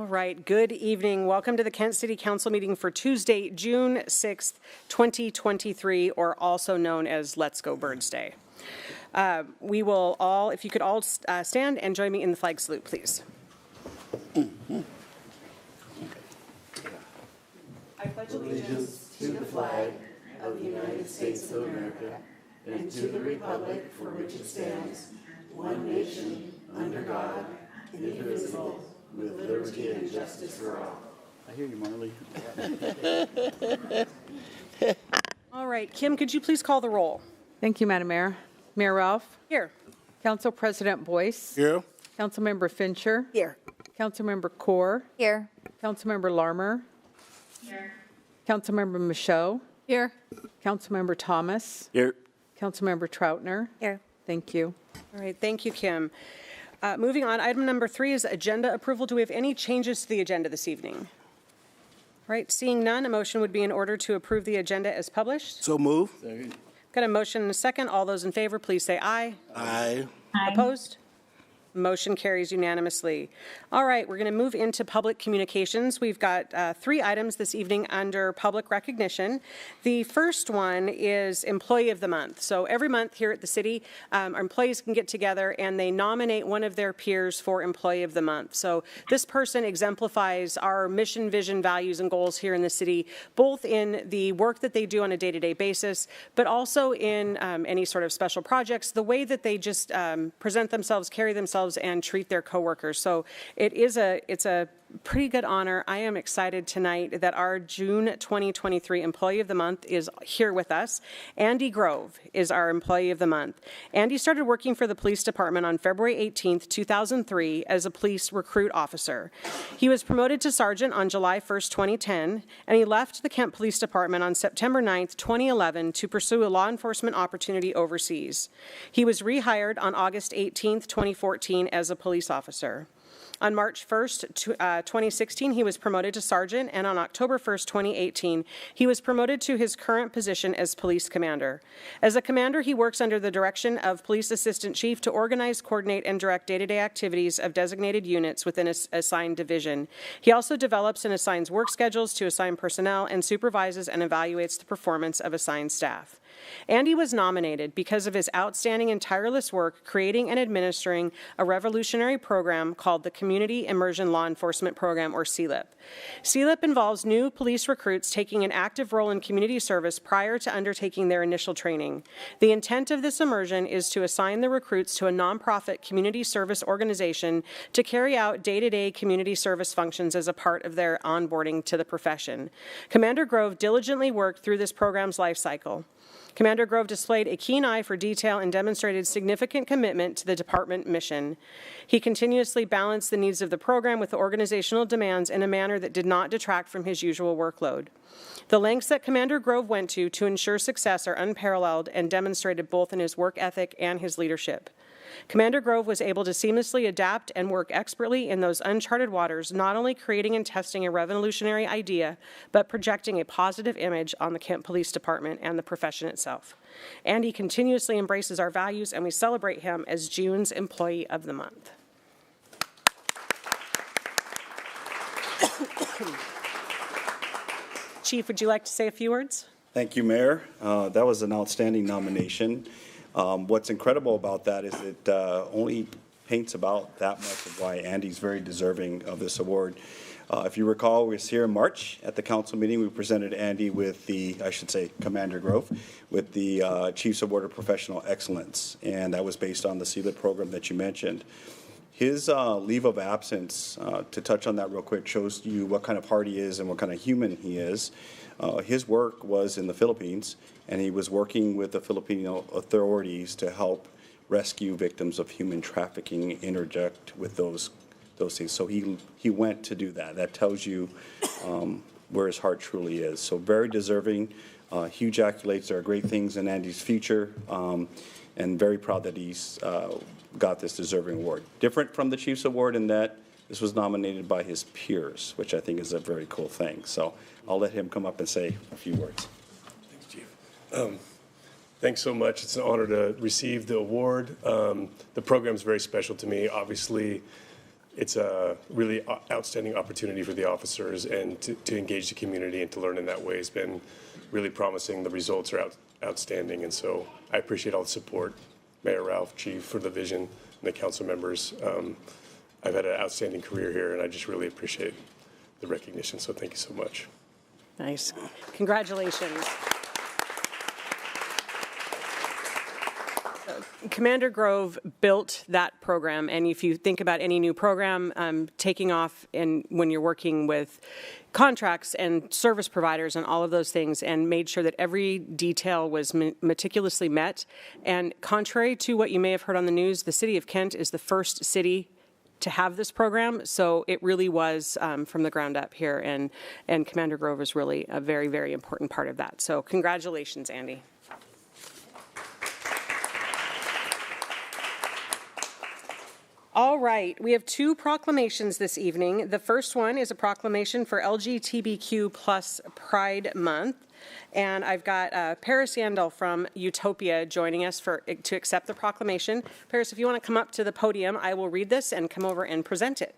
right, good evening. Welcome to the Kent City Council meeting for Tuesday, June 6th, 2023, or also known as Let's Go Birds Day. We will all, if you could all stand and join me in the flag salute, please. I pledge allegiance to the flag of the United States of America and to the republic for which it stands, one nation, under God, indivisible, with liberty and justice for all. I hear you, Marley. All right, Kim, could you please call the roll? Thank you, Madam Mayor. Mayor Ralph. Here. Council President Boyce. Here. Councilmember Fincher. Here. Councilmember Kaur. Here. Councilmember Larmer. Here. Councilmember Michaud. Here. Councilmember Thomas. Here. Councilmember Troutner. Here. Thank you. All right, thank you, Kim. Moving on, item number 3 is agenda approval. Do we have any changes to the agenda this evening? All right, seeing none, a motion would be in order to approve the agenda as published. So move. Got a motion and a second. All those in favor, please say aye. Aye. Opposed? Motion carries unanimously. All right, we're going to move into public communications. We've got 3 items this evening under public recognition. The first one is Employee of the Month. So every month here at the city, our employees can get together and they nominate one of their peers for Employee of the Month. So this person exemplifies our mission, vision, values, and goals here in the city, both in the work that they do on a day-to-day basis, but also in any sort of special projects, the way that they just present themselves, carry themselves, and treat their coworkers. So it's a pretty good honor. I am excited tonight that our June 2023 Employee of the Month is here with us. Andy Grove is our Employee of the Month. Andy started working for the police department on February 18th, 2003 as a police recruit officer. He was promoted to sergeant on July 1st, 2010, and he left the Kent Police Department on September 9th, 2011 to pursue a law enforcement opportunity overseas. He was rehired on August 18th, 2014 as a police officer. On March 1st, 2016, he was promoted to sergeant, and on October 1st, 2018, he was promoted to his current position as police commander. As a commander, he works under the direction of police assistant chief to organize, coordinate, and direct day-to-day activities of designated units within a assigned division. He also develops and assigns work schedules to assigned personnel and supervises and evaluates the performance of assigned staff. Andy was nominated because of his outstanding and tireless work creating and administering a revolutionary program called the Community Immersion Law Enforcement Program, or CELIP. CELIP involves new police recruits taking an active role in community service prior to undertaking their initial training. The intent of this immersion is to assign the recruits to a nonprofit community service organization to carry out day-to-day community service functions as a part of their onboarding to the profession. Commander Grove diligently worked through this program's life cycle. Commander Grove displayed a keen eye for detail and demonstrated significant commitment to the department mission. He continuously balanced the needs of the program with the organizational demands in a manner that did not detract from his usual workload. The lengths that Commander Grove went to ensure success are unparalleled and demonstrated both in his work ethic and his leadership. Commander Grove was able to seamlessly adapt and work expertly in those uncharted waters, not only creating and testing a revolutionary idea, but projecting a positive image on the Kent Police Department and the profession itself. And he continuously embraces our values, and we celebrate him as June's Employee of the Month. Chief, would you like to say a few words? Thank you, Mayor. That was an outstanding nomination. What's incredible about that is it only paints about that much of why Andy's very deserving of this award. If you recall, we was here in March at the council meeting. We presented Andy with Commander Grove, with the Chiefs Award of Professional Excellence, and that was based on the CELIP program that you mentioned. His leave of absence, to touch on that real quick, shows you what kind of heart he is and what kind of human he is. His work was in the Philippines, and he was working with the Filipino authorities to help rescue victims of human trafficking, interject with those things. So he went to do that. That tells you where his heart truly is. So very deserving, huge accolades. There are great things in Andy's future, and very proud that he's got this deserving award. Different from the Chiefs Award in that this was nominated by his peers, which I think is a very cool thing. So I'll let him come up and say a few words. Thanks, Chief. Thanks so much. It's an honor to receive the award. The program is very special to me. Obviously, it's a really outstanding opportunity for the officers and to engage the community and to learn in that way has been really promising. The results are outstanding, and so I appreciate all the support, Mayor Ralph, Chief, for the vision, and the council members. I've had an outstanding career here, and I just really appreciate the recognition, so thank you so much. Nice. Congratulations. Commander Grove built that program, and if you think about any new program taking off when you're working with contracts and service providers and all of those things, and made sure that every detail was meticulously met. And contrary to what you may have heard on the news, the city of Kent is the first city to have this program, so it really was from the ground up here, and Commander Grove is really a very, very important part of that. So congratulations, Andy. All right, we have two proclamations this evening. The first one is a proclamation for LGBTQ plus Pride Month. And I've got Paris Yandel from Utopia joining us to accept the proclamation. Paris, if you want to come up to the podium, I will read this and come over and present it.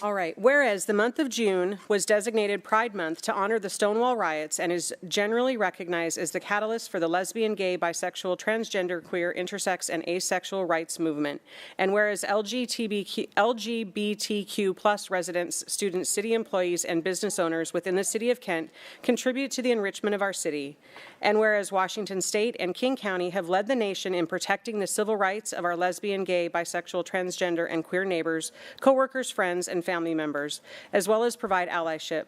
All right. Whereas the month of June was designated Pride Month to honor the Stonewall riots and is generally recognized as the catalyst for the lesbian, gay, bisexual, transgender, queer, intersex, and asexual rights movement. And whereas LGBTQ plus residents, students, city employees, and business owners within the city of Kent contribute to the enrichment of our city. And whereas Washington State and King County have led the nation in protecting the civil rights of our lesbian, gay, bisexual, transgender, and queer neighbors, coworkers, friends, and family members, as well as provide allyship.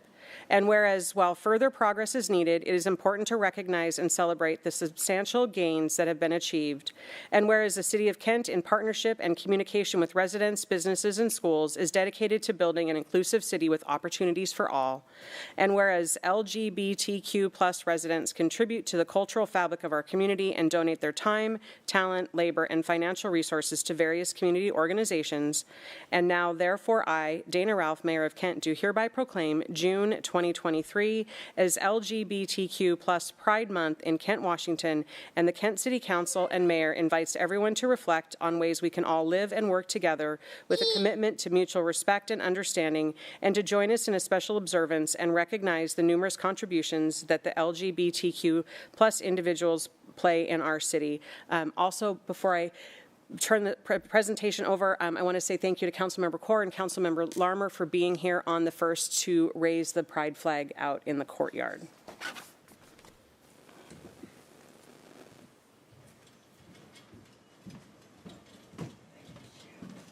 And whereas while further progress is needed, it is important to recognize and celebrate the substantial gains that have been achieved. And whereas the City of Kent, in partnership and communication with residents, businesses, and schools, is dedicated to building an inclusive city with opportunities for all. And whereas LGBTQ plus residents contribute to the cultural fabric of our community and donate their time, talent, labor, and financial resources to various community organizations. And now, therefore, I, Dana Ralph, Mayor of Kent, do hereby proclaim June 2023 as LGBTQ plus Pride Month in Kent, Washington, and the Kent City Council and Mayor invites everyone to reflect on ways we can all live and work together with a commitment to mutual respect and understanding, and to join us in a special observance and recognize the numerous contributions that the LGBTQ plus individuals play in our city. Also, before I turn the presentation over, I want to say thank you to Councilmember Corr and Councilmember Larmer for being here on the first to raise the pride flag out in the courtyard.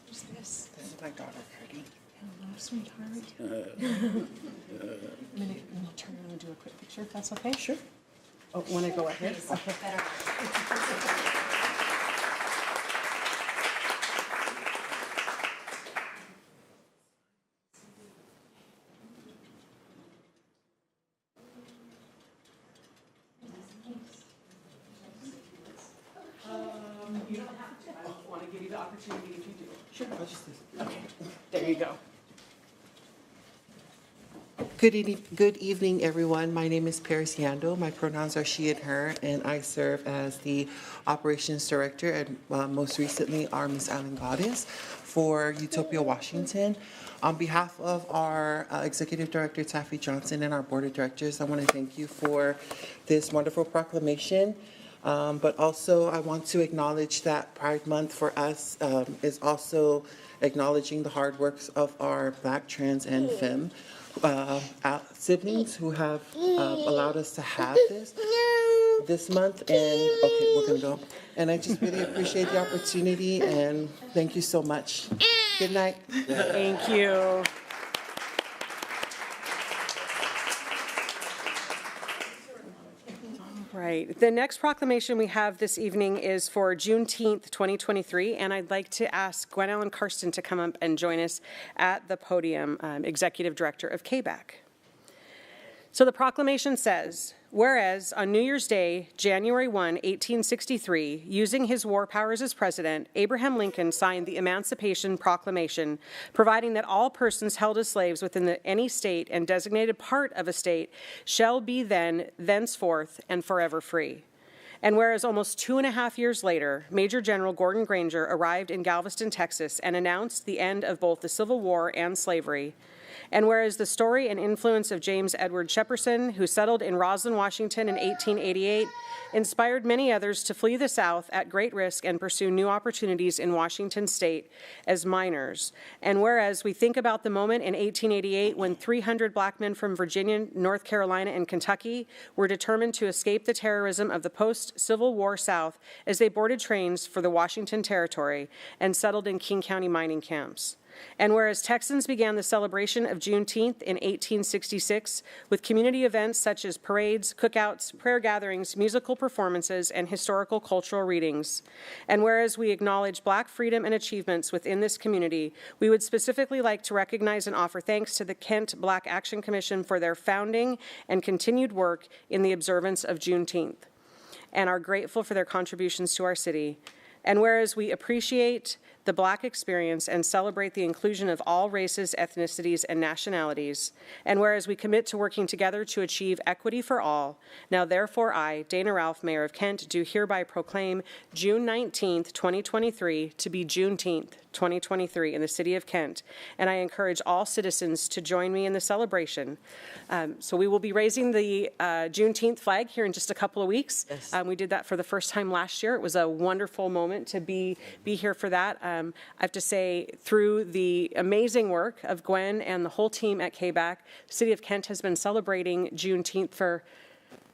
Who's this? This is my daughter, Cody. Hello, sweetheart. I'm going to turn around and do a quick picture, if that's okay? Sure. Oh, when I go ahead? Okay. Better. You don't have to. I just want to give you the opportunity if you do. Sure, I'll just Okay, there you go. Good evening, everyone. My name is Paris Yando. My pronouns are she and her, and I serve as the Operations Director and most recently our Miss Island Goddess for Utopia, Washington. On behalf of our Executive Director, Taffy Johnson, and our Board of Directors, I want to thank you for this wonderful proclamation. But also, I want to acknowledge that Pride Month for us is also acknowledging the hard works of our Black, trans, and femme siblings who have allowed us to have this month. And okay, we're gonna go. And I just really appreciate the opportunity, and thank you so much. Good night. Thank you. Right. The next proclamation we have this evening is for Juneteenth 2023, and I'd like to ask Gwen Ellen Karsten to come up and join us at the podium, Executive Director of KBAC. So the proclamation says, whereas on New Year's Day, January 1, 1863, using his war powers as president, Abraham Lincoln signed the Emancipation Proclamation, providing that all persons held as slaves within any state and designated part of a state shall be thenceforth, and forever free. And whereas almost 2.5 years later, Major General Gordon Granger arrived in Galveston, Texas, and announced the end of both the Civil War and slavery. And whereas the story and influence of James Edward Shepperson, who settled in Roslyn, Washington in 1888, inspired many others to flee the South at great risk and pursue new opportunities in Washington state as miners. And whereas we think about the moment in 1888 when 300 black men from Virginia, North Carolina, and Kentucky were determined to escape the terrorism of the post-Civil War South as they boarded trains for the Washington Territory and settled in King County mining camps. And whereas Texans began the celebration of Juneteenth in 1866 with community events such as parades, cookouts, prayer gatherings, musical performances, and historical cultural readings. And whereas we acknowledge Black freedom and achievements within this community, we would specifically like to recognize and offer thanks to the Kent Black Action Commission for their founding and continued work in the observance of Juneteenth, and are grateful for their contributions to our city. And whereas we appreciate the Black experience and celebrate the inclusion of all races, ethnicities, and nationalities, and whereas we commit to working together to achieve equity for all, now therefore I, Dana Ralph, Mayor of Kent, do hereby proclaim June 19th, 2023 to be Juneteenth 2023 in the city of Kent, and I encourage all citizens to join me in the celebration. So we will be raising the Juneteenth flag here in just a couple of weeks. Yes. We did that for the first time last year. It was a wonderful moment to be here for that. I have to say, through the amazing work of Gwen and the whole team at KBAC, the city of Kent has been celebrating Juneteenth for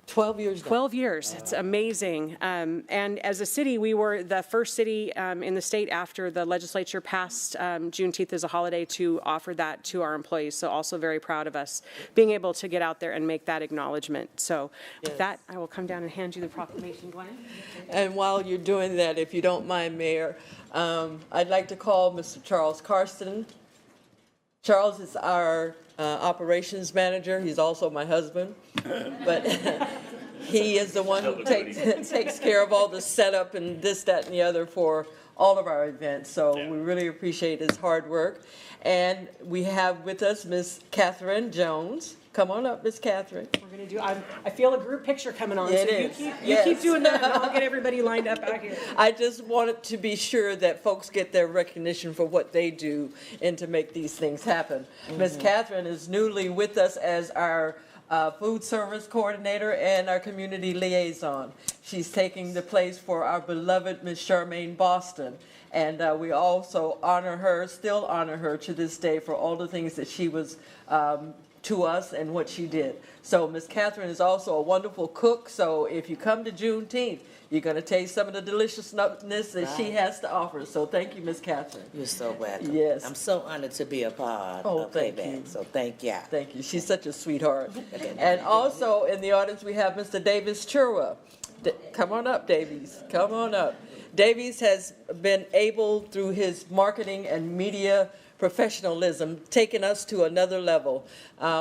12 years now. 12 years. It's amazing. And as a city, we were the first city in the state after the legislature passed Juneteenth as a holiday to offer that to our employees. So also very proud of us being able to get out there and make that acknowledgement. So with that, I will come down and hand you the proclamation, Gwen. And while you're doing that, if you don't mind, Mayor, I'd like to call Mr. Charles Carston. Charles is our operations manager. He's also my husband, but he is the one who takes care of all the setup and this, that, and the other for all of our events. So we really appreciate his hard work. And we have with us Miss Catherine Jones. Come on up, Miss Catherine. We're going to do, I feel a group picture coming on. It so is. you keep doing that, and I'll get everybody lined up out here. I just wanted to be sure that folks get their recognition for what they do and to make these things happen. Ms. Catherine is newly with us as our food service coordinator and our community liaison. She's taking the place for our beloved Ms. Charmaine Boston. And we also honor her, still honor her to this day for all the things that she was to us and what she did. So Ms. Catherine is also a wonderful cook. So if you come to Juneteenth, you're going to taste some of the deliciousness that she has to offer. So thank you, Ms. Catherine. You're so welcome. Yes. I'm so honored to be a part of thank Payback. you. So thank you. Thank you. She's such a sweetheart. And also in the audience, we have Mr. Davis Churwa. Come on up, Davies. Come on up. Davies has been able, through his marketing and media professionalism, taken us to another level.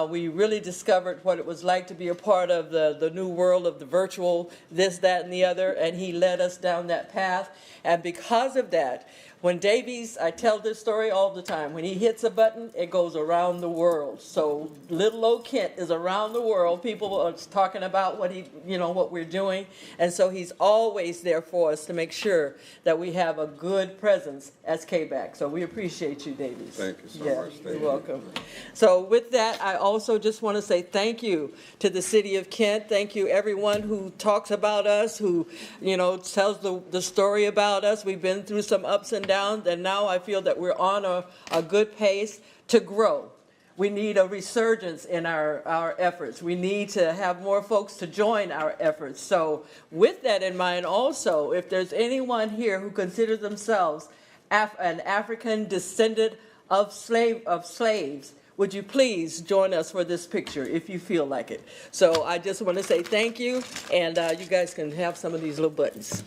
We really discovered what it was like to be a part of the new world of the virtual, this, that, and the other, and he led us down that path. And because of that, when Davies, I tell this story all the time, when he hits a button, it goes around the world. So little old Kent is around the world. People are talking about what we're doing. And so he's always there for us to make sure that we have a good presence as KBAC. So we appreciate you, Davies. Thank you so much. You're welcome. So with that, I also just want to say thank you to the city of Kent. Thank you everyone who talks about us, who, tells the story about us. We've been through some ups and downs, and now I feel that we're on a good pace to grow. We need a resurgence in our efforts. We need to have more folks to join our efforts. So with that in mind also, if there's anyone here who considers themselves an African descendant of slaves, would you please join us for this picture if you feel like it? So I just want to say thank you, and you guys can have some of these little buttons.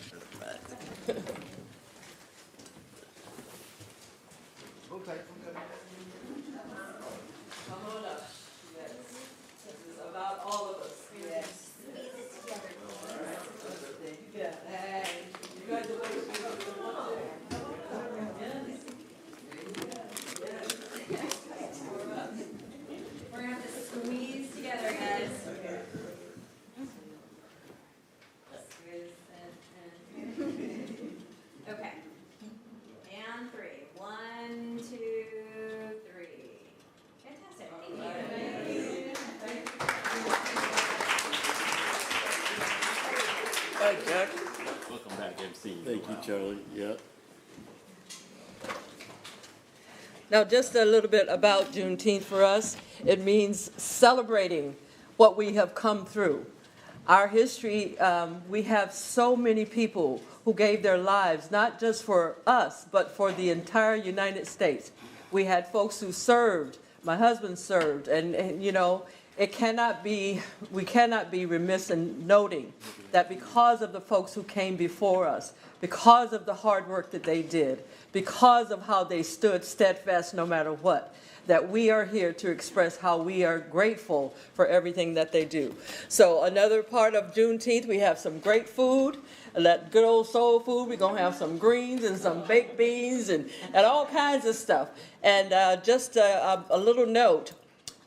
Squeeze together, guys. Squeeze. right, Jack. Welcome back, MC. Thank you, Charlie. Yeah. Now, just a little bit about Juneteenth for us. It means celebrating what we have come through. Our history, we have so many people who gave their lives, not just for us, but for the entire United States. We had folks who served. My husband served, and you know, we cannot be remiss in noting that because of the folks who came before us, because of the hard work that they did, because of how they stood steadfast no matter what, that we are here to express how we are grateful for everything that they do. So another part of Juneteenth, we have some great food, that good old soul food. We're going to have some greens and some baked beans and all kinds of stuff. And just a little note,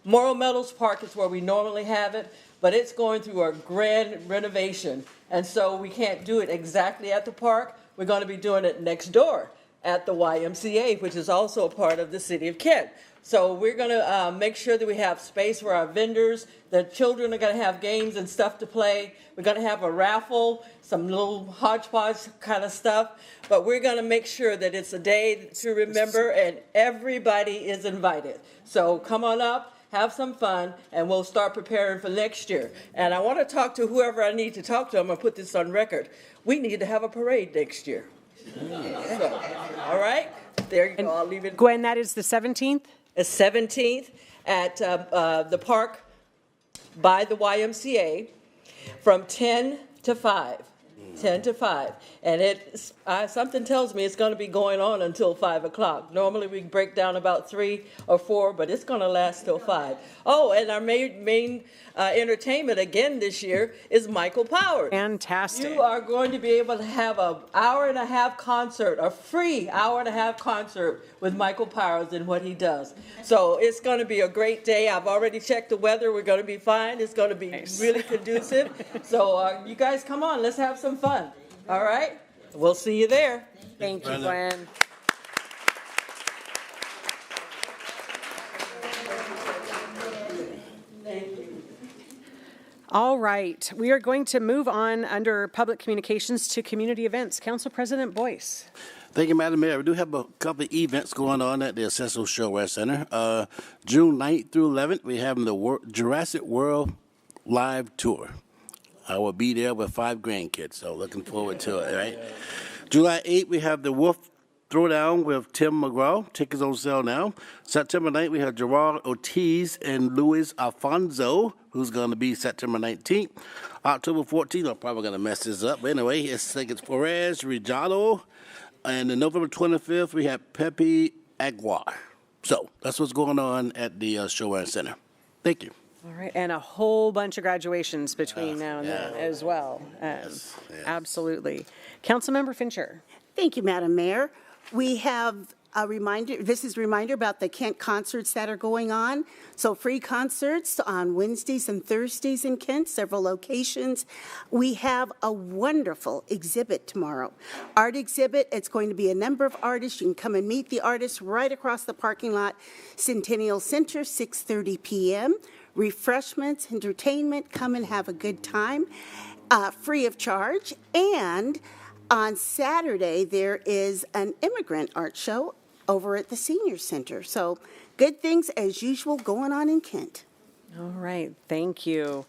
Morrow Meadows Park is where we normally have it, but it's going through a grand renovation. And so we can't do it exactly at the park. We're going to be doing it next door at the YMCA, which is also a part of the city of Kent. So we're going to make sure that we have space for our vendors. The children are going to have games and stuff to play. We're going to have a raffle, some little hodgepodge kind of stuff. But we're going to make sure that it's a day to remember, and everybody is invited. So come on up, have some fun, and we'll start preparing for next year. And I want to talk to whoever I need to talk to. I'm going to put this on record. We need to have a parade next year. So, all right? There you go. I'll leave it. Gwen, that is the 17th? The 17th at the park by the YMCA from 10 to 5. 10 to 5. And something tells me it's going to be going on until 5 o'clock. Normally we break down about 3 or 4, but it's going to last till 5. Oh, and our main entertainment again this year is Michael Powers. Fantastic. You are going to be able to have an hour-and-a-half concert, a free hour-and-a-half concert with Michael Powers and what he does. So it's going to be a great day. I've already checked the weather. We're going to be fine. It's going to be really conducive. So you guys come on. Let's have some fun. All right? We'll see you there. Thank you, Gwen. All right, we are going to move on under public communications to community events. Council President Boyce. Thank you, Madam Mayor. We do have a couple of events going on at the Accessible Showwear Center. June 9th through 11th, we're having the Jurassic World Live Tour. I will be there with 5 grandkids, so looking forward to it, right? July 8th, we have the Wolf Throwdown with Tim McGraw. Tickets on sale now. September 9th, we have Gerard Ortiz and Luis Alfonso, who's going to be September 19th. October 14th, I'm probably going to mess this up, but anyway, I think it's Perez, Reggiano, and then November 25th, we have Pepe Aguilar. So that's what's going on at the Showwear Center. Thank you. All right, and a whole bunch of graduations between now and then as well. Yes. Absolutely. Councilmember Fincher. Thank you, Madam Mayor. We have a reminder, this is a reminder about the Kent concerts that are going on. So free concerts on Wednesdays and Thursdays in Kent, several locations. We have a wonderful exhibit tomorrow. Art exhibit, it's going to be a number of artists. You can come and meet the artists right across the parking lot. Centennial Center, 6:30 p.m. Refreshments, entertainment, come and have a good time, free of charge. And on Saturday, there is an immigrant art show over at the Senior Center. So good things as usual going on in Kent. All right, thank you.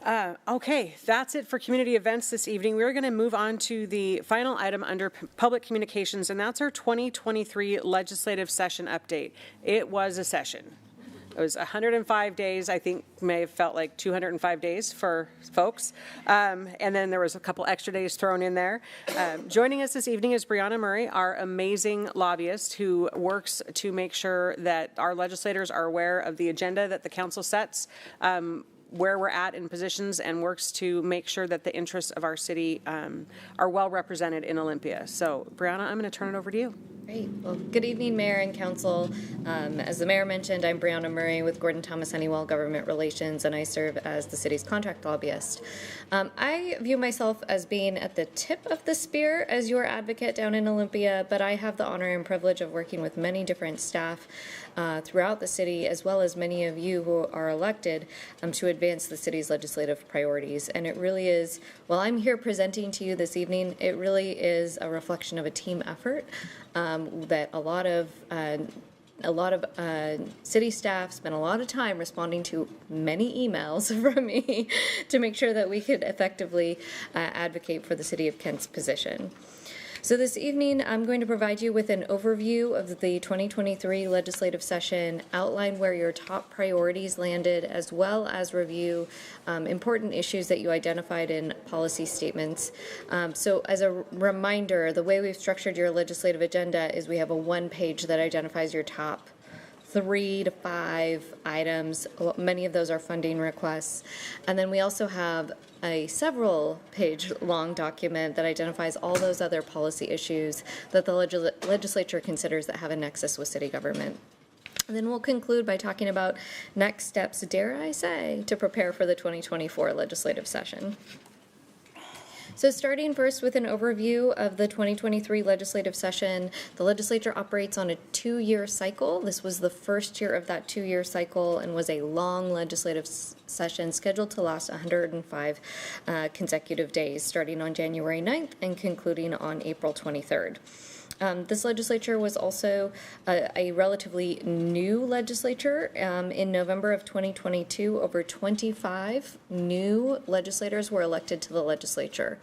Okay, that's it for community events this evening. We're going to move on to the final item under public communications, and that's our 2023 legislative session update. It was a session. It was 105 days, I think may have felt like 205 days for folks. And then there was a couple extra days thrown in there. Joining us this evening is Brianna Murray, our amazing lobbyist who works to make sure that our legislators are aware of the agenda that the council sets, where we're at in positions, and works to make sure that the interests of our city are well represented in Olympia. So Brianna, I'm going to turn it over to you. Great. Well, good evening, Mayor and Council. As the Mayor mentioned, I'm Brianna Murray with Gordon Thomas Honeywell Government Relations, and I serve as the city's contract lobbyist. I view myself as being at the tip of the spear as your advocate down in Olympia, but I have the honor and privilege of working with many different staff throughout the city, as well as many of you who are elected to advance the city's legislative priorities. And it really is, while I'm here presenting to you this evening, it really is a reflection of a team effort that a lot of city staff spent a lot of time responding to many emails from me to make sure that we could effectively advocate for the City of Kent's position. So this evening, I'm going to provide you with an overview of the 2023 legislative session, outline where your top priorities landed, as well as review important issues that you identified in policy statements. So as a reminder, the way we've structured your legislative agenda is we have a one-page that identifies your top 3 to 5 items. Many of those are funding requests. And then we also have a several-page long document that identifies all those other policy issues that the legislature considers that have a nexus with city government. And then we'll conclude by talking about next steps, dare I say, to prepare for the 2024 legislative session. So starting first with an overview of the 2023 legislative session, the legislature operates on a 2-year cycle. This was the first year of that 2-year cycle and was a long legislative session scheduled to last 105 consecutive days, starting on January 9th and concluding on April 23rd. This legislature was also a relatively new legislature. In November of 2022, over 25 new legislators were elected to the legislature.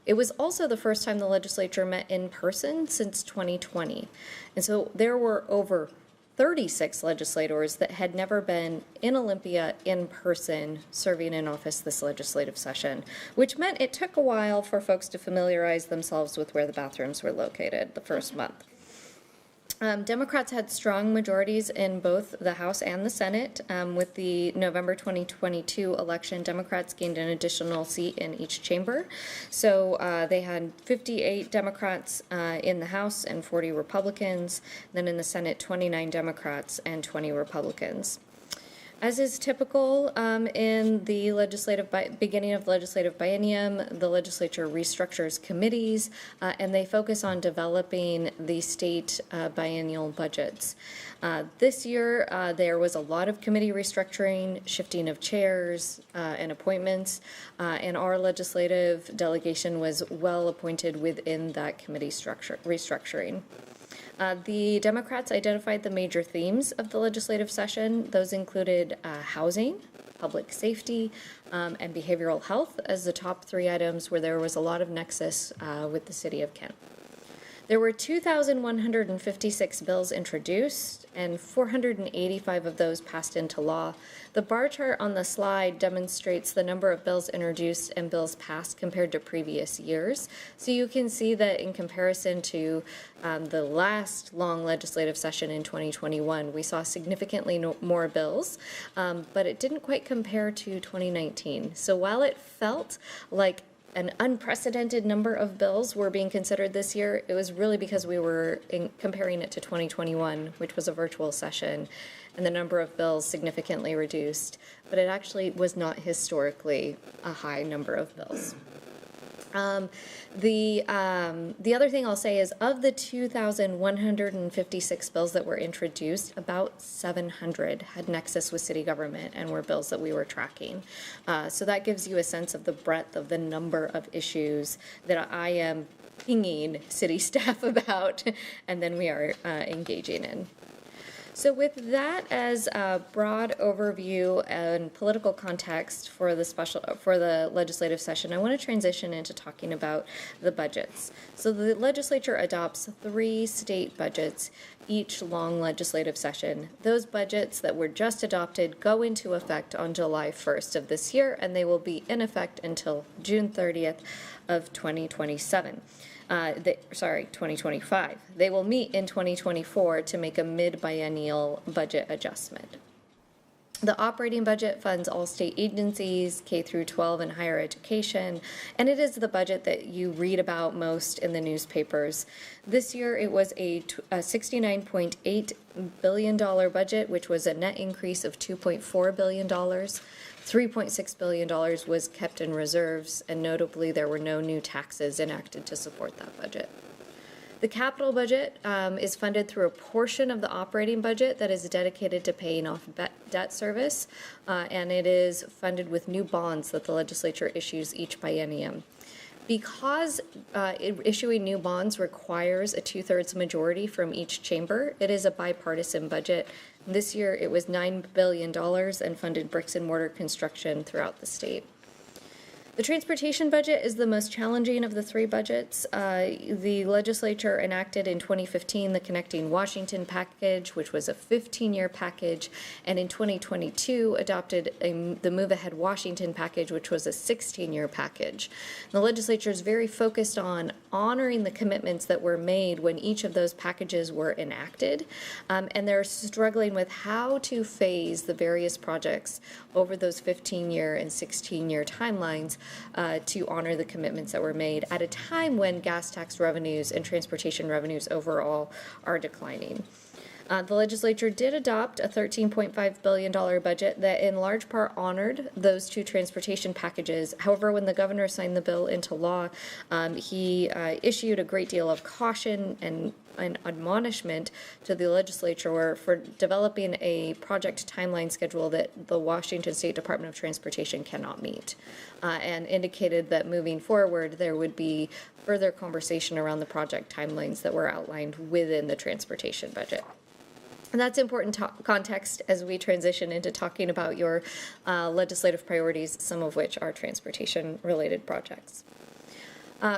It was also the first time the legislature met in person since 2020. And so there were over 36 legislators that had never been in Olympia in person serving in office this legislative session, which meant it took a while for folks to familiarize themselves with where the bathrooms were located the first month. Democrats had strong majorities in both the House and the Senate. With the November 2022 election, Democrats gained an additional seat in each chamber. So they had 58 Democrats in the House and 40 Republicans. Then in the Senate, 29 Democrats and 20 Republicans. As is typical in the beginning of the legislative biennium, the legislature restructures committees and they focus on developing the state biennial budgets. This year, there was a lot of committee restructuring, shifting of chairs and appointments, and our legislative delegation was well appointed within that committee restructuring. The Democrats identified the major themes of the legislative session. Those included housing, public safety, and behavioral health as the top 3 items where there was a lot of nexus with the city of Kent. There were 2,156 bills introduced, and 485 of those passed into law. The bar chart on the slide demonstrates the number of bills introduced and bills passed compared to previous years. So you can see that in comparison to the last long legislative session in 2021, we saw significantly more bills, but it didn't quite compare to 2019. So while it felt like an unprecedented number of bills were being considered this year, it was really because we were comparing it to 2021, which was a virtual session, and the number of bills significantly reduced. But it actually was not historically a high number of bills. The other thing I'll say is of the 2,156 bills that were introduced, about 700 had nexus with city government and were bills that we were tracking. So that gives you a sense of the breadth of the number of issues that I am pinging city staff about and then we are engaging in. So with that as a broad overview and political context for the legislative session, I want to transition into talking about the budgets. So the legislature adopts 3 state budgets each long legislative session. Those budgets that were just adopted go into effect on July 1st of this year, and they will be in effect until June 30th of 2027. 2025. They will meet in 2024 to make a mid-biennial budget adjustment. The operating budget funds all state agencies, K through 12 and higher education, and it is the budget that you read about most in the newspapers. This year it was a $69.8 billion budget, which was a net increase of $2.4 billion. $3.6 billion was kept in reserves, and notably there were no new taxes enacted to support that budget. The capital budget is funded through a portion of the operating budget that is dedicated to paying off debt service, and it is funded with new bonds that the legislature issues each biennium. Because issuing new bonds requires a 2/3 majority from each chamber, it is a bipartisan budget. This year it was $9 billion and funded bricks and mortar construction throughout the state. The transportation budget is the most challenging of the three budgets. The legislature enacted in 2015 the Connecting Washington package, which was a 15-year package, and in 2022 adopted the Move Ahead Washington package, which was a 16-year package. The legislature is very focused on honoring the commitments that were made when each of those packages were enacted, and they're struggling with how to phase the various projects over those 15-year and 16-year timelines to honor the commitments that were made at a time when gas tax revenues and transportation revenues overall are declining. The legislature did adopt a $13.5 billion budget that in large part honored those two transportation packages. However, when the governor signed the bill into law, he issued a great deal of caution and an admonishment to the legislature for developing a project timeline schedule that the Washington State Department of Transportation cannot meet, and indicated that moving forward there would be further conversation around the project timelines that were outlined within the transportation budget. And that's important context as we transition into talking about your legislative priorities, some of which are transportation-related projects.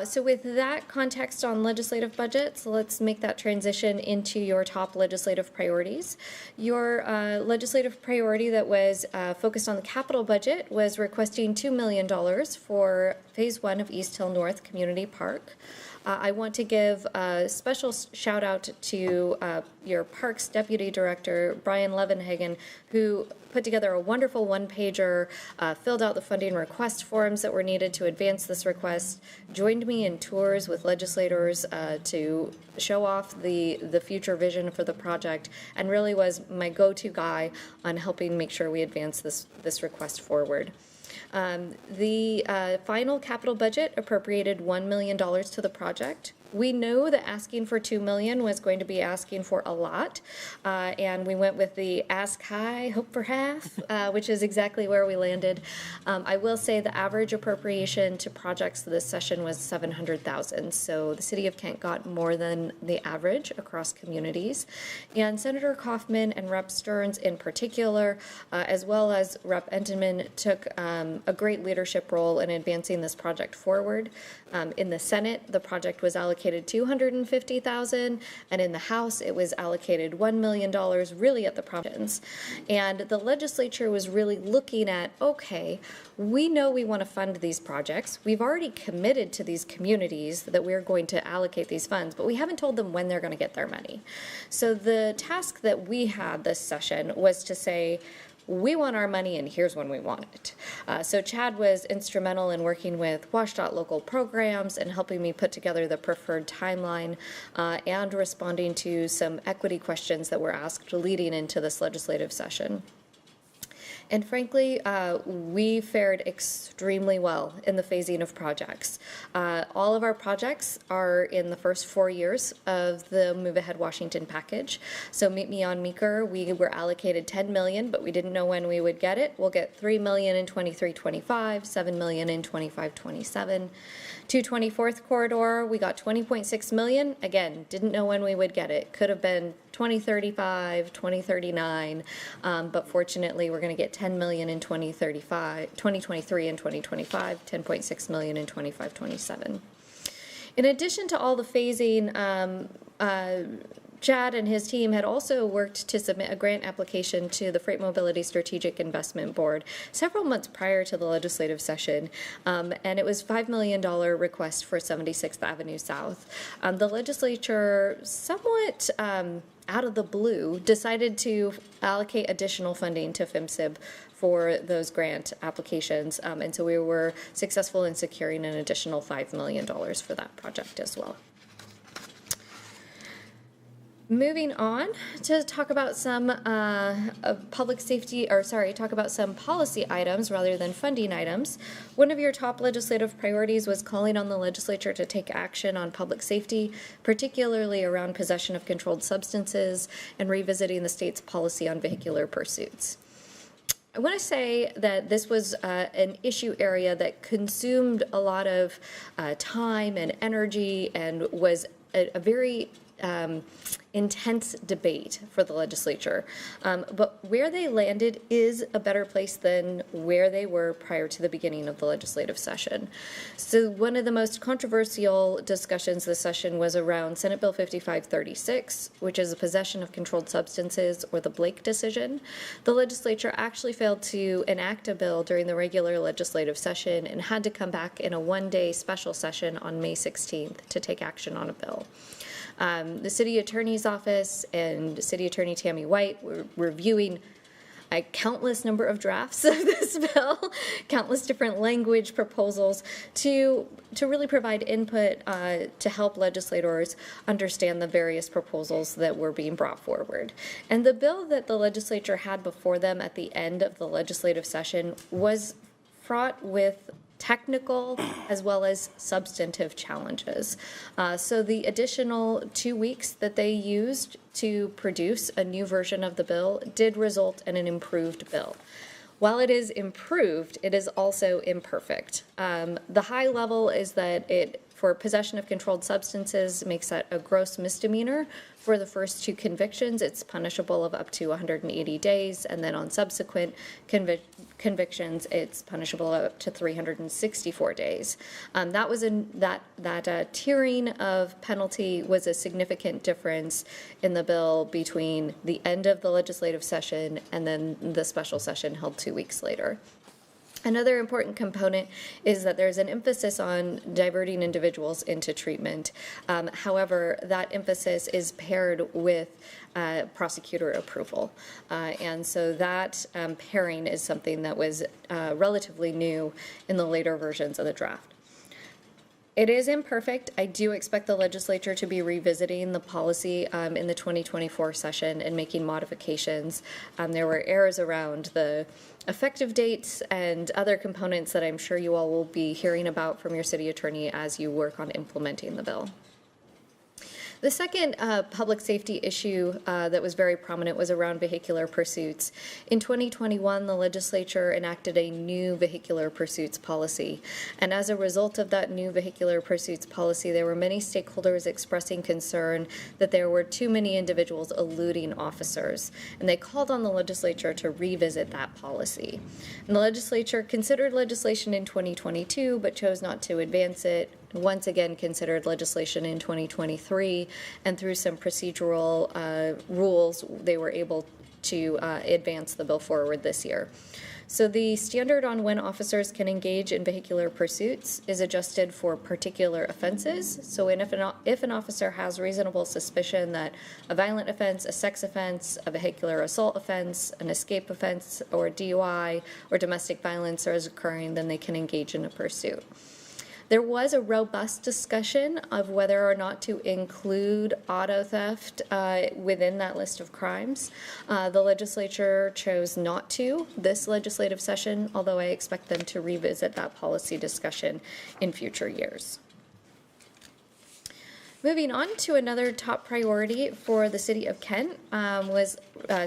So with that context on legislative budgets, let's make that transition into your top legislative priorities. Your legislative priority that was focused on the capital budget was requesting $2 million for Phase 1 of East Hill North Community Park. I want to give a special shout out to your Parks Deputy Director, Brian Levenhagen, who put together a wonderful one-pager, filled out the funding request forms that were needed to advance this request, joined me in tours with legislators to show off the future vision for the project, and really was my go-to guy on helping make sure we advance this request forward. The final capital budget appropriated $1 million to the project. We know that asking for $2 million was going to be asking for a lot, and we went with the ask high, hope for half, which is exactly where we landed. I will say the average appropriation to projects this session was $700,000, so the City of Kent got more than the average across communities. And Senator Kaufman and Rep. Stearns in particular, as well as Rep. Entenman, took a great leadership role in advancing this project forward. In the Senate, the project was allocated $250,000, and in the House, it was allocated $1 million, really at the province. And the legislature was really looking at, okay, we know we want to fund these projects. We've already committed to these communities that we're going to allocate these funds, but we haven't told them when they're going to get their money. So the task that we had this session was to say, we want our money and here's when we want it. So Chad was instrumental in working with WashDOT local programs and helping me put together the preferred timeline and responding to some equity questions that were asked leading into this legislative session. And frankly, we fared extremely well in the phasing of projects. All of our projects are in the first 4 years of the Move Ahead Washington package. So Meet Me on Meeker, we were allocated $10 million, but we didn't know when we would get it. We'll get $3 million in 23-25, $7 million in 25-27. 224th Corridor, we got $20.6 million. Again, didn't know when we would get it. Could have been 2035, 2039, but fortunately we're going to get $10 million in 2023 and 2025, $10.6 million in 25-27. In addition to all the phasing Chad and his team had also worked to submit a grant application to the Freight Mobility Strategic Investment Board several months prior to the legislative session, and it was $5 million request for 76th Avenue South. The legislature, somewhat out of the blue, decided to allocate additional funding to FMCIB for those grant applications, and so we were successful in securing an additional $5 million for that project as well. Moving on to talk about some talk about some policy items rather than funding items. One of your top legislative priorities was calling on the legislature to take action on public safety, particularly around possession of controlled substances and revisiting the state's policy on vehicular pursuits. I want to say that this was an issue area that consumed a lot of time and energy and was a very intense debate for the legislature. But where they landed is a better place than where they were prior to the beginning of the legislative session. So one of the most controversial discussions this session was around Senate Bill 5536, which is the possession of controlled substances, or the Blake decision. The legislature actually failed to enact a bill during the regular legislative session and had to come back in a one-day special session on May 16th to take action on a bill. The city attorney's office and City Attorney Tammy White were reviewing a countless number of drafts of this bill, countless different language proposals to really provide input to help legislators understand the various proposals that were being brought forward. And the bill that the legislature had before them at the end of the legislative session was fraught with technical as well as substantive challenges. So the additional 2 weeks that they used to produce a new version of the bill did result in an improved bill. While it is improved, it is also imperfect. The high level is that for possession of controlled substances, makes that a gross misdemeanor. For the first two convictions, it's punishable of up to 180 days, and then on subsequent convictions, it's punishable up to 364 days. That was that tiering of penalty was a significant difference in the bill between the end of the legislative session and then the special session held 2 weeks later. Another important component is that there's an emphasis on diverting individuals into treatment. However, that emphasis is paired with prosecutor approval. And so that pairing is something that was relatively new in the later versions of the draft. It is imperfect. I do expect the legislature to be revisiting the policy in the 2024 session and making modifications. There were errors around the effective dates and other components that I'm sure you all will be hearing about from your city attorney as you work on implementing the bill. The second public safety issue that was very prominent was around vehicular pursuits. In 2021, the legislature enacted a new vehicular pursuits policy. And as a result of that new vehicular pursuits policy, there were many stakeholders expressing concern that there were too many individuals eluding officers. And they called on the legislature to revisit that policy. And the legislature considered legislation in 2022, but chose not to advance it. Once again considered legislation in 2023, and through some procedural rules, they were able to advance the bill forward this year. So the standard on when officers can engage in vehicular pursuits is adjusted for particular offenses. So if an officer has reasonable suspicion that a violent offense, a sex offense, a vehicular assault offense, an escape offense, or DUI, or domestic violence is occurring, then they can engage in a pursuit. There was a robust discussion of whether or not to include auto theft within that list of crimes. The legislature chose not to this legislative session, although I expect them to revisit that policy discussion in future years. Moving on to another top priority for the City of Kent was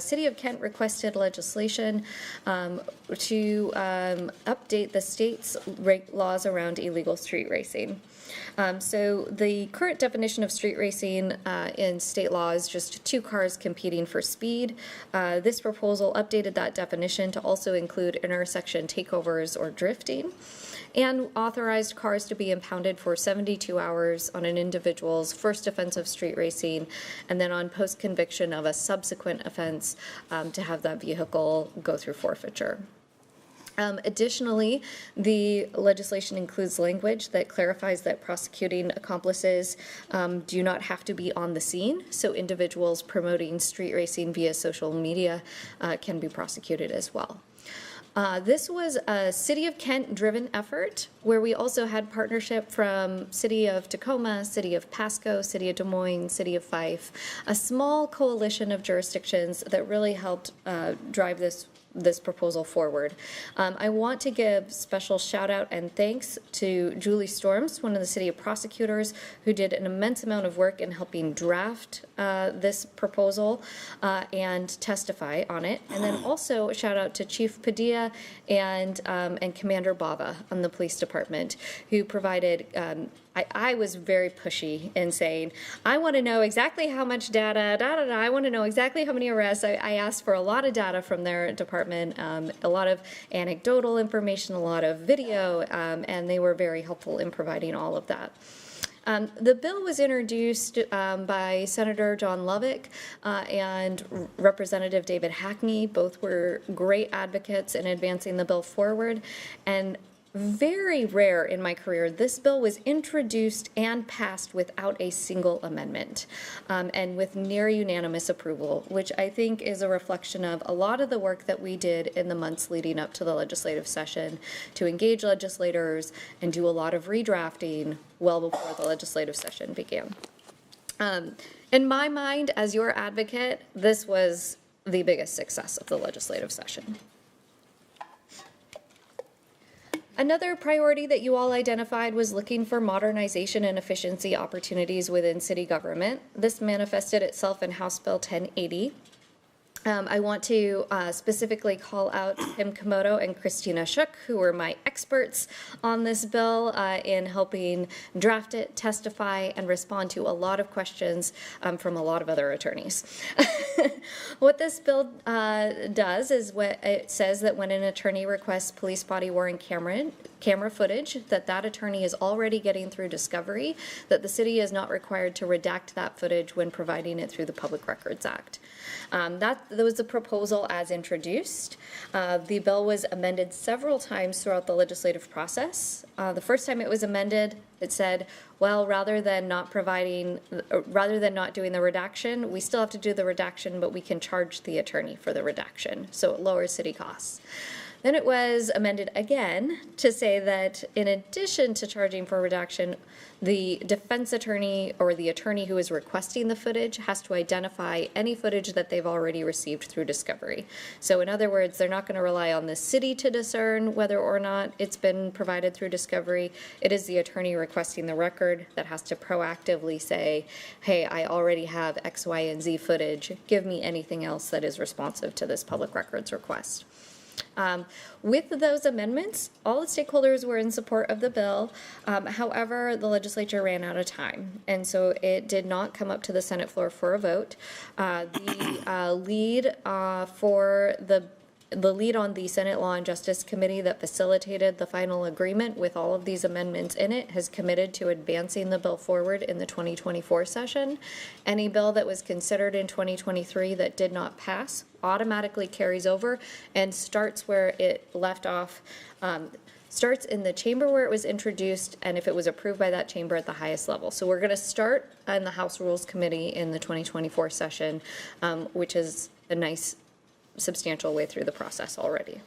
City of Kent requested legislation to update the state's laws around illegal street racing. So the current definition of street racing in state law is just two cars competing for speed. This proposal updated that definition to also include intersection takeovers or drifting, and authorized cars to be impounded for 72 hours on an individual's individual's first offense of street racing, and then on post-conviction of a subsequent offense, to have that vehicle go through forfeiture. Additionally, the legislation includes language that clarifies that prosecuting accomplices do not have to be on the scene, so individuals promoting street racing via social media can be prosecuted as well. This was a City of Kent-driven effort where we also had partnership from City of Tacoma, City of Pasco, City of Des Moines, City of Fife, a small coalition of jurisdictions that really helped drive this proposal forward. I want to give special shout out and thanks to Julie Storms, one of the city of prosecutors, who did an immense amount of work in helping draft this proposal and testify on it. And then also a shout out to Chief Padilla and Commander Bava on the police department, who provided I was very pushy in saying, I want to know exactly how much data, I want to know exactly how many arrests. I asked for a lot of data from their department, a lot of anecdotal information, a lot of video, and they were very helpful in providing all of that. The bill was introduced by Senator John Lovick and Representative David Hackney. Both were great advocates in advancing the bill forward. And very rare in my career, this bill was introduced and passed without a single amendment and with near unanimous approval, which I think is a reflection of a lot of the work that we did in the months leading up to the legislative session to engage legislators and do a lot of redrafting well before the legislative session began. In my mind, as your advocate, this was the biggest success of the legislative session. Another priority that you all identified was looking for modernization and efficiency opportunities within city government. This manifested itself in House Bill 1080. I want to specifically call out Tim Komodo and Christina Shook, who were my experts on this bill in helping draft it, testify, and respond to a lot of questions from a lot of other attorneys. What this bill does is it says that when an attorney requests police body-worn camera footage, that attorney is already getting through discovery, that the city is not required to redact that footage when providing it through the Public Records Act. That was the proposal as introduced. The bill was amended several times throughout the legislative process. The first time it was amended, it said, well, rather than not doing the redaction, we still have to do the redaction, but we can charge the attorney for the redaction, so it lowers city costs. Then it was amended again to say that in addition to charging for redaction, the defense attorney or the attorney who is requesting the footage has to identify any footage that they've already received through discovery. So in other words, they're not going to rely on the city to discern whether or not it's been provided through discovery. It is the attorney requesting the record that has to proactively say, hey, I already have X, Y, and Z footage. Give me anything else that is responsive to this public records request. With those amendments, all the stakeholders were in support of the bill. However, the legislature ran out of time, and so it did not come up to the Senate floor for a vote. The lead on the Senate Law and Justice Committee that facilitated the final agreement with all of these amendments in it has committed to advancing the bill forward in the 2024 session. Any bill that was considered in 2023 that did not pass automatically carries over and starts where it left off, starts in the chamber where it was introduced, and if it was approved by that chamber at the highest level. So we're going to start in the House Rules Committee in the 2024 session, which is a nice substantial way through the process already.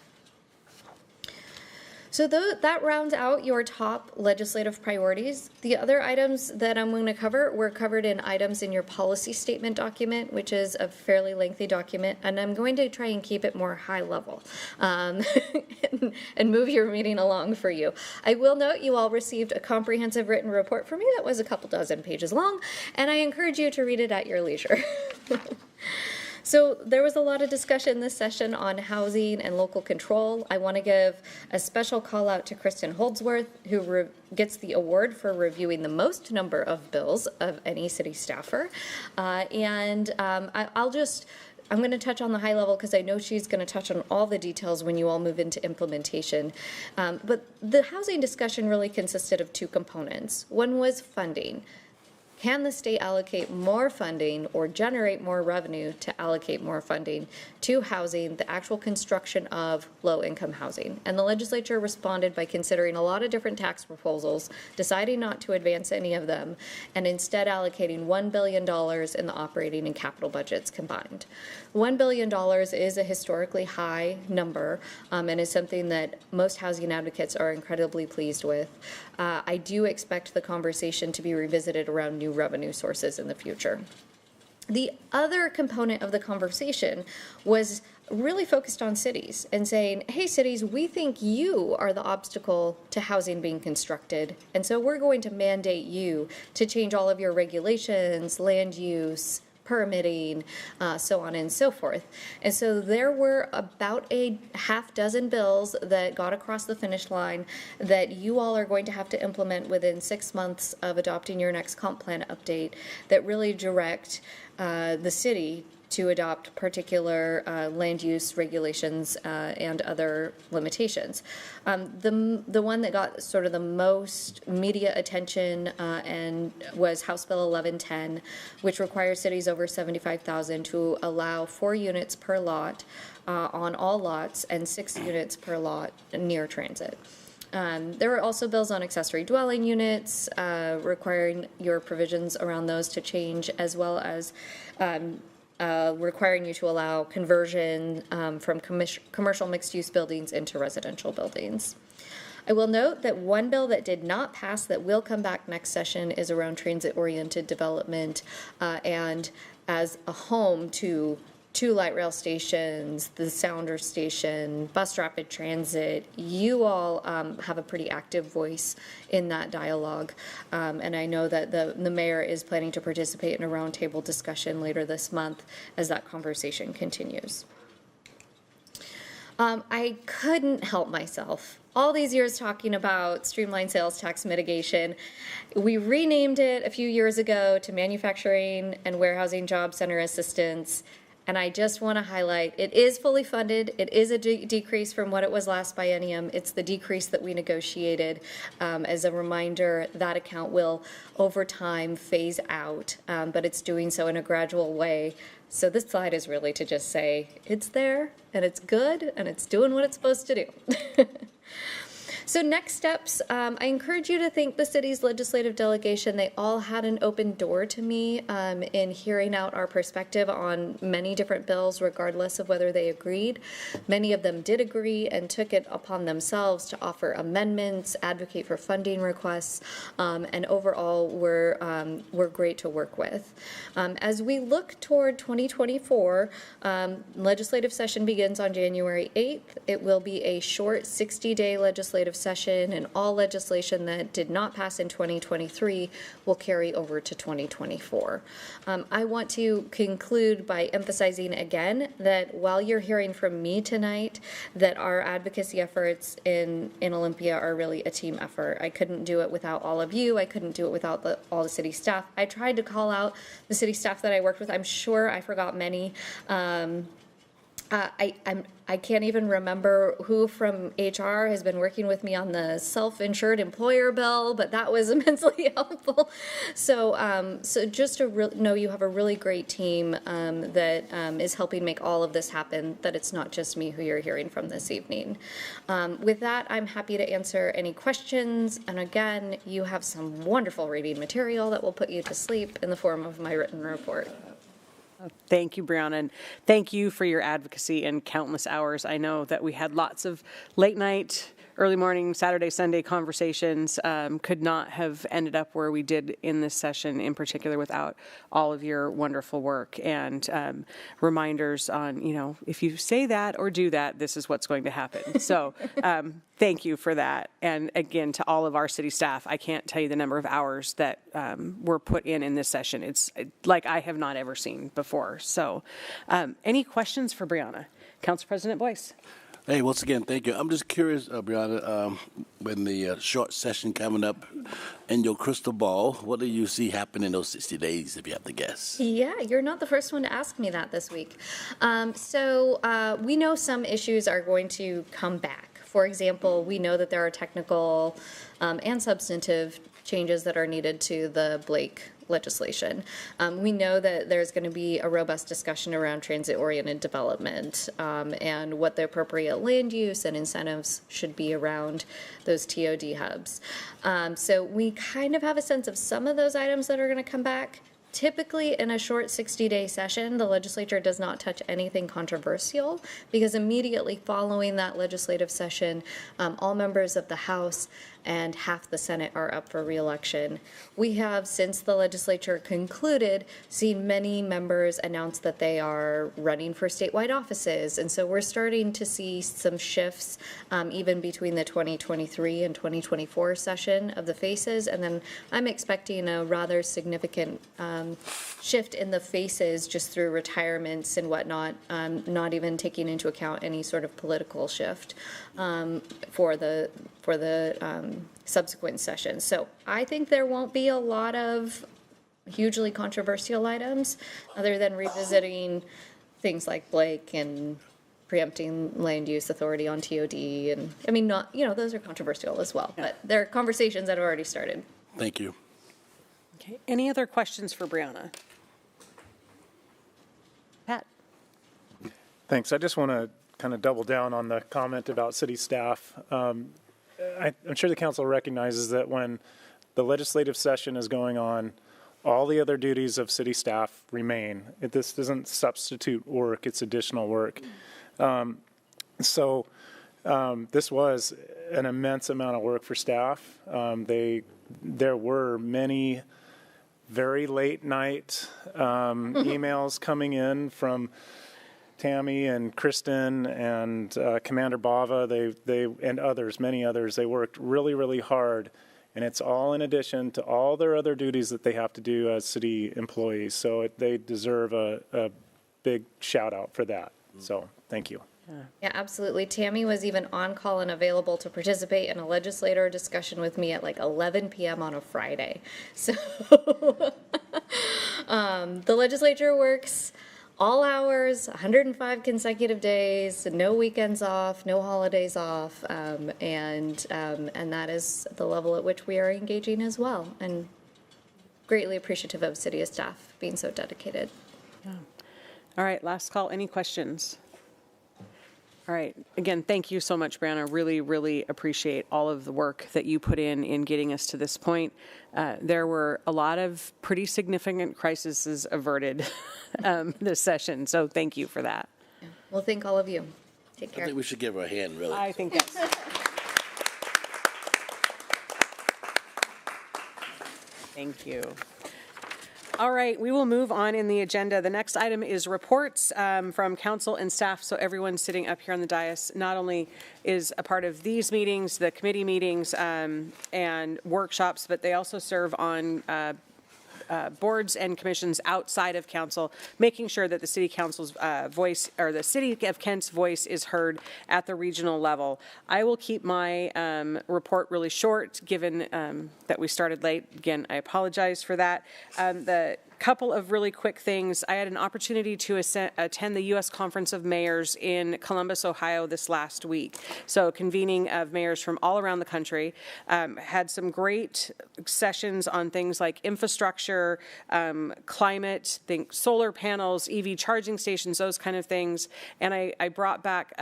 So that rounds out your top legislative priorities. The other items that I'm going to cover were covered in items in your policy statement document, which is a fairly lengthy document, and I'm going to try and keep it more high level and move your meeting along for you. I will note you all received a comprehensive written report from me that was a couple dozen pages long, and I encourage you to read it at your leisure. So there was a lot of discussion this session on housing and local control. I want to give a special call out to Kristen Holdsworth, who gets the award for reviewing the most number of bills of any city staffer. I'm going to touch on the high level because I know she's going to touch on all the details when you all move into implementation. But the housing discussion really consisted of two components. One was funding. can the state allocate more funding or generate more revenue to allocate more funding to housing, the actual construction of low-income housing? And the legislature responded by considering a lot of different tax proposals, deciding not to advance any of them, and instead allocating $1 billion in the operating and capital budgets combined. $1 billion is a historically high number, and is something that most housing advocates are incredibly pleased with. I do expect the conversation to be revisited around new revenue sources in the future. The other component of the conversation was really focused on cities and saying, hey, cities, we think you are the obstacle to housing being constructed, and so we're going to mandate you to change all of your regulations, land use, permitting, so on and so forth. And so there were about a half dozen bills that got across the finish line that you all are going to have to implement within 6 months of adopting your next comp plan update that really direct the city to adopt particular land use regulations and other limitations. The one that got sort of the most media attention and was House Bill 1110, which requires cities over 75,000 to allow 4 units per lot on all lots and 6 units per lot near transit. There were also bills on accessory dwelling units, requiring your provisions around those to change, as well as requiring you to allow conversion from commercial mixed-use buildings into residential buildings. I will note that one bill that did not pass that will come back next session is around transit-oriented development and as a home to 2 light rail stations, the Sounder Station, bus rapid transit. You all have a pretty active voice in that dialogue. And I know that the mayor is planning to participate in a roundtable discussion later this month as that conversation continues. I couldn't help myself. All these years talking about streamlined sales tax mitigation, we renamed it a few years ago to Manufacturing and Warehousing Job Center Assistance. And I just want to highlight, it is fully funded. It is a decrease from what it was last biennium. It's the decrease that we negotiated. As a reminder, that account will, over time, phase out, but it's doing so in a gradual way. So this slide is really to just say, it's there, and it's good, and it's doing what it's supposed to do. So next steps, I encourage you to thank the city's legislative delegation. They all had an open door to me in hearing out our perspective on many different bills, regardless of whether they agreed. Many of them did agree and took it upon themselves to offer amendments, advocate for funding requests, and overall were great to work with. As we look toward 2024, legislative session begins on January 8th. It will be a short 60-day legislative session, and all legislation that did not pass in 2023 will carry over to 2024. I want to conclude by emphasizing again that while you're hearing from me tonight, that our advocacy efforts in Olympia are really a team effort. I couldn't do it without all of you. I couldn't do it without all the city staff. I tried to call out the city staff that I worked with. I'm sure I forgot many. I can't even remember who from HR has been working with me on the self-insured employer bill, but that was immensely helpful. So, just to know you have a really great team that is helping make all of this happen, that it's not just me who you're hearing from this evening. With that, I'm happy to answer any questions. And again, you have some wonderful reading material that will put you to sleep in the form of my written report. Thank you, Brianna, and thank you for your advocacy in countless hours. I know that we had lots of late night, early morning, Saturday, Sunday conversations. Could not have ended up where we did in this session in particular without all of your wonderful work and reminders on, if you say that or do that, this is what's going to happen. So thank you for that. And again, to all of our city staff, I can't tell you the number of hours that were put in this session. It's like I have not ever seen before. So any questions for Brianna? Council President Boyce. Hey, once again, thank you. I'm just curious, Brianna, when the short session coming up in your crystal ball, what do you see happen in those 60 days, if you have to guess? Yeah, you're not the first one to ask me that this week. So we know some issues are going to come back. For example, we know that there are technical and substantive changes that are needed to the Blake legislation. We know that there's going to be a robust discussion around transit-oriented development and what the appropriate land use and incentives should be around those TOD hubs. So we kind of have a sense of some of those items that are going to come back. Typically, in a short 60-day session, the legislature does not touch anything controversial because immediately following that legislative session, all members of the House and half the Senate are up for re-election. We have, since the legislature concluded, seen many members announce that they are running for statewide offices. And so we're starting to see some shifts even between the 2023 and 2024 session of the faces. And then I'm expecting a rather significant shift in the faces just through retirements and whatnot, not even taking into account any sort of political shift for the subsequent sessions. So I think there won't be a lot of hugely controversial items other than revisiting things like Blake and preempting land use authority on TOD. And I mean, not, those are controversial as well, but there are conversations that have already started. Thank you. Okay. Any other questions for Brianna? Pat? Thanks. I just want to kind of double down on the comment about city staff. I'm sure the council recognizes that when the legislative session is going on, all the other duties of city staff remain. This doesn't substitute work, it's additional work. This was an immense amount of work for staff. There were many very late night emails coming in from Tammy and Kristen and Commander Bava, they and others, many others. They worked really, really hard, and it's all in addition to all their other duties that they have to do as city employees. So they deserve a big shout out for that. So thank you. Yeah, absolutely. Tammy was even on call and available to participate in a legislator discussion with me at like 11 p.m. on a Friday. So the legislature works all hours, 105 consecutive days, no weekends off, no holidays off, and that is the level at which we are engaging as well, and greatly appreciative of city staff being so dedicated. Yeah. All right, last call. Any questions? All right. Again, thank you so much, Brianna. Really, really appreciate all of the work that you put in getting us to this point. There were a lot of pretty significant crises averted this session, so thank you for that. Yeah. Well, thank all of you. Take care. I think we should give her a hand, really. I think yes. Thank you. All right, we will move on in the agenda. The next item is reports from council and staff. So everyone sitting up here on the dais not only is a part of these meetings, the committee meetings and workshops, but they also serve on boards and commissions outside of council, making sure that the city council's voice, or the city of Kent's voice, is heard at the regional level. I will keep my report really short, given that we started late. Again, I apologize for that. The couple of really quick things. I had an opportunity to attend the U.S. Conference of Mayors in Columbus, Ohio this last week. So convening of mayors from all around the country. Had some great sessions on things like infrastructure, climate, think solar panels, EV charging stations, those kind of things. And I brought back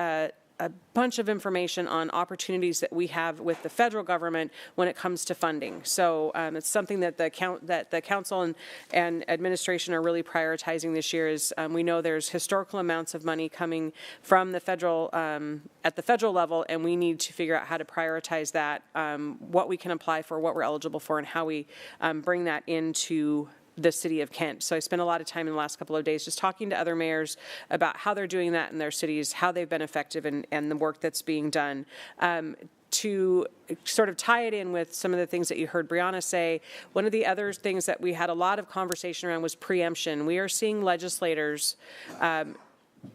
a bunch of information on opportunities that we have with the federal government when it comes to funding. So it's something that the council and administration are really prioritizing this year. Is we know there's historical amounts of money coming from the federal at the federal level, and we need to figure out how to prioritize that, what we can apply for, what we're eligible for, and how we bring that into the city of Kent. So I spent a lot of time in the last couple of days just talking to other mayors about how they're doing that in their cities, how they've been effective, and the work that's being done. To sort of tie it in with some of the things that you heard Brianna say, one of the other things that we had a lot of conversation around was preemption. We are seeing legislators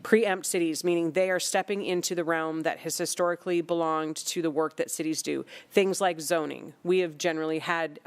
preempt cities, meaning they are stepping into the realm that has historically belonged to the work that cities do. Things like zoning. We have generally had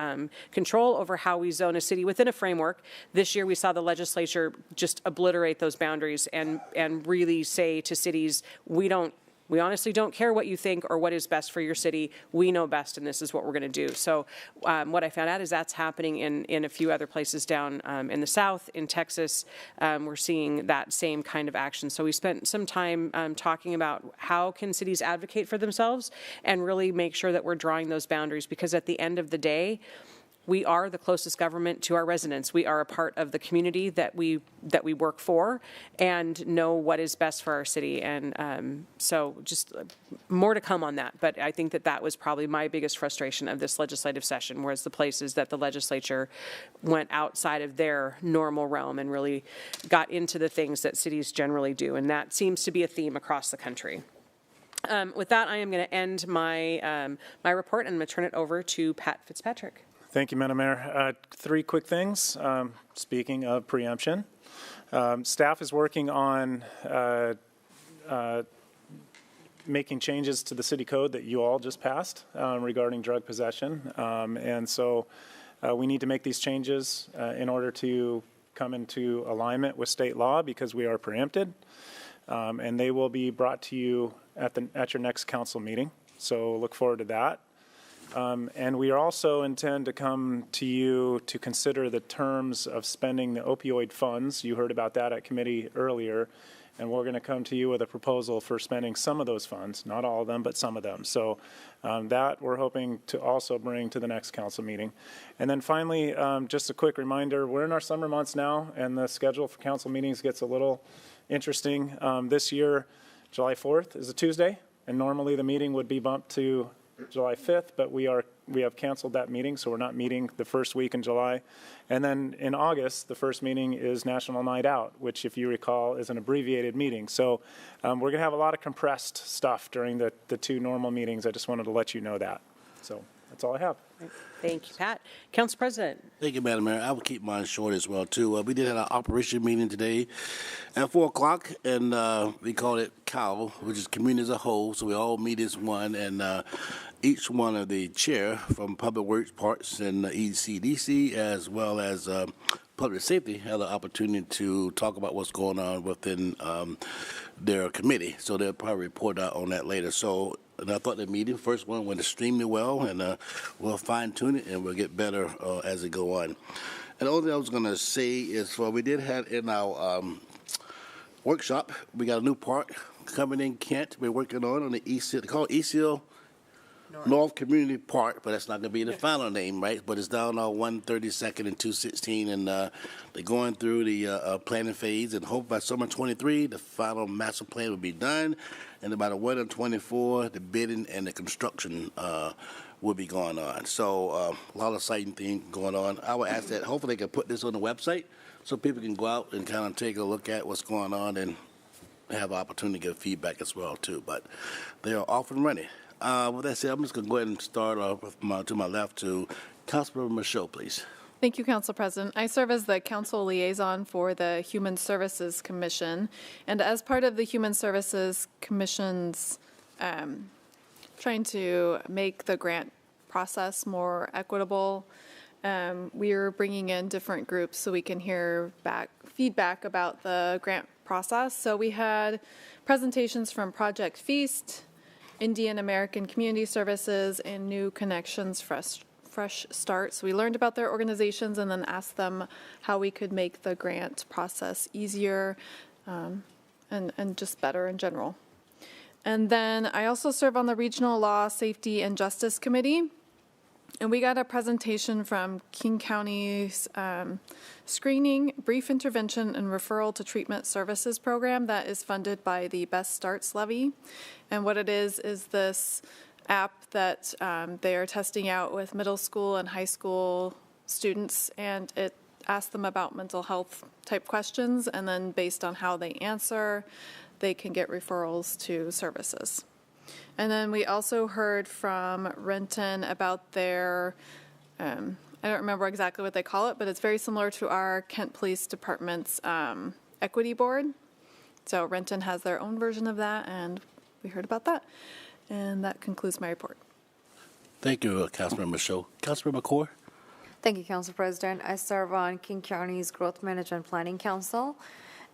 control over how we zone a city within a framework. This year we saw the legislature just obliterate those boundaries and really say to cities, we don't we honestly don't care what you think or what is best for your city. We know best, and this is what we're going to do. So what I found out is that's happening in a few other places down in the South, in Texas. We're seeing that same kind of action. So we spent some time talking about how can cities advocate for themselves and really make sure that we're drawing those boundaries, because at the end of the day, we are the closest government to our residents. We are a part of the community that we work for and know what is best for our city. And so just more to come on that. But I think that was probably my biggest frustration of this legislative session, was the places that the legislature went outside of their normal realm and really got into the things that cities generally do. And that seems to be a theme across the country. With that, I am going to end my report, and I'm going to turn it over to Pat Fitzpatrick. Thank you, Madam Mayor. 3 quick things. Speaking of preemption, staff is working on making changes to the city code that you all just passed regarding drug possession. And so we need to make these changes in order to come into alignment with state law, because we are preempted. And they will be brought to you at your next council meeting. So look forward to that. And we also intend to come to you to consider the terms of spending the opioid funds. You heard about that at committee earlier. And we're going to come to you with a proposal for spending some of those funds, not all of them, but some of them. So that we're hoping to also bring to the next council meeting. And then finally, just a quick reminder, we're in our summer months now, and the schedule for council meetings gets a little interesting. This year, July 4th is a Tuesday, and normally the meeting would be bumped to July 5th, but we have canceled that meeting, so we're not meeting the first week in July. And then in August, the first meeting is National Night Out, which, if you recall, is an abbreviated meeting. So we're going to have a lot of compressed stuff during the 2 normal meetings. I just wanted to let you know that. So that's all I have. Thank you, Pat. Council President. Thank you, Madam Mayor. I will keep mine short as well, too. We did have an operation meeting today at 4 o'clock, and we called it COW, which is Community as a Whole. So we all meet as one, and each one of the chair from Public Works, Parks, and ECDC, as well as Public Safety, had the opportunity to talk about what's going on within their committee. So they'll probably report out on that later. So, and I thought the meeting, first one, went extremely well, and we'll fine-tune it, and we'll get better as it go on. And the only thing I was going to say is, we did have in our workshop, we got a new park coming in Kent. We're working on the East Hill. They call it East Hill North Community Park, but that's not going to be the final name, right? But it's down on 132nd and 216, and they're going through the planning phase, and hope by summer 23, the final master plan will be done, and about a winter 24, the bidding and the construction will be going on. So a lot of exciting things going on. I would ask that hopefully they can put this on the website so people can go out and kind of take a look at what's going on and have an opportunity to get feedback as well, too. But they are off and running. With that said, I'm just going to go ahead and start off with to my left to Councilmember Michaud, please. Thank you, Council President. I serve as the council liaison for the Human Services Commission. And as part of the Human Services Commission's trying to make the grant process more equitable, we are bringing in different groups so we can hear feedback about the grant process. So we had presentations from Project Feast, Indian American Community Services, and New Connections Fresh Start. So we learned about their organizations and then asked them how we could make the grant process easier and just better in general. And then I also serve on the Regional Law, Safety, and Justice Committee. And we got a presentation from King County's Screening, Brief Intervention, and Referral to Treatment Services program that is funded by the Best Starts Levy. And what it is this app that they are testing out with middle school and high school students, and it asks them about mental health type questions, and then based on how they answer, they can get referrals to services. And then we also heard from Renton about their, I don't remember exactly what they call it, but it's very similar to our Kent Police Department's equity board. So Renton has their own version of that, and we heard about that. And that concludes my report. Thank you, Councilmember Michaud. Councilmember Core. Thank you, Council President. I serve on King County's Growth Management Planning Council.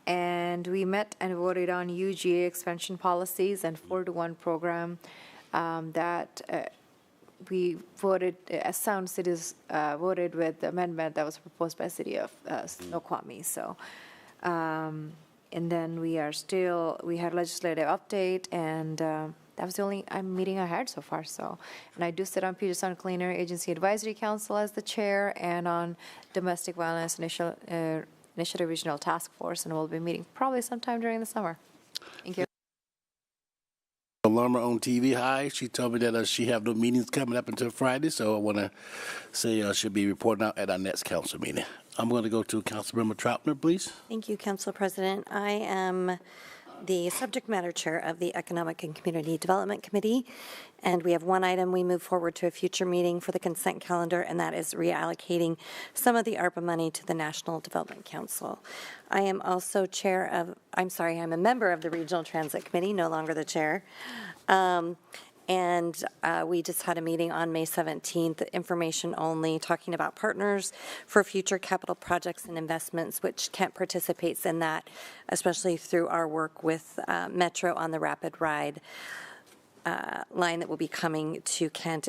And we met and voted on UGA expansion policies and 4-to-1 program that we voted, as Sound Cities voted with the amendment that was proposed by the city of Snoqualmie. So, and then we had legislative update, and that was the only meeting I had so far. So, and I do sit on Puget Sound Clean Air Agency Advisory Council as the chair, and on Domestic Violence Initiative Regional Task Force, and we'll be meeting probably sometime during the summer. Thank you. Alarma on TV. Hi. She told me that she have no meetings coming up until Friday, so I want to say she'll be reporting out at our next council meeting. I'm going to go to Councilmember Troutner, please. Thank you, Council President. I am the subject matter chair of the Economic and Community Development Committee, and we have one item we move forward to a future meeting for the consent calendar, and that is reallocating some of the ARPA money to the National Development Council. I am also I'm a member of the Regional Transit Committee, no longer the chair. And we just had a meeting on May 17th, information only, talking about partners for future capital projects and investments, which Kent participates in that, especially through our work with Metro on the Rapid Ride line that will be coming to Kent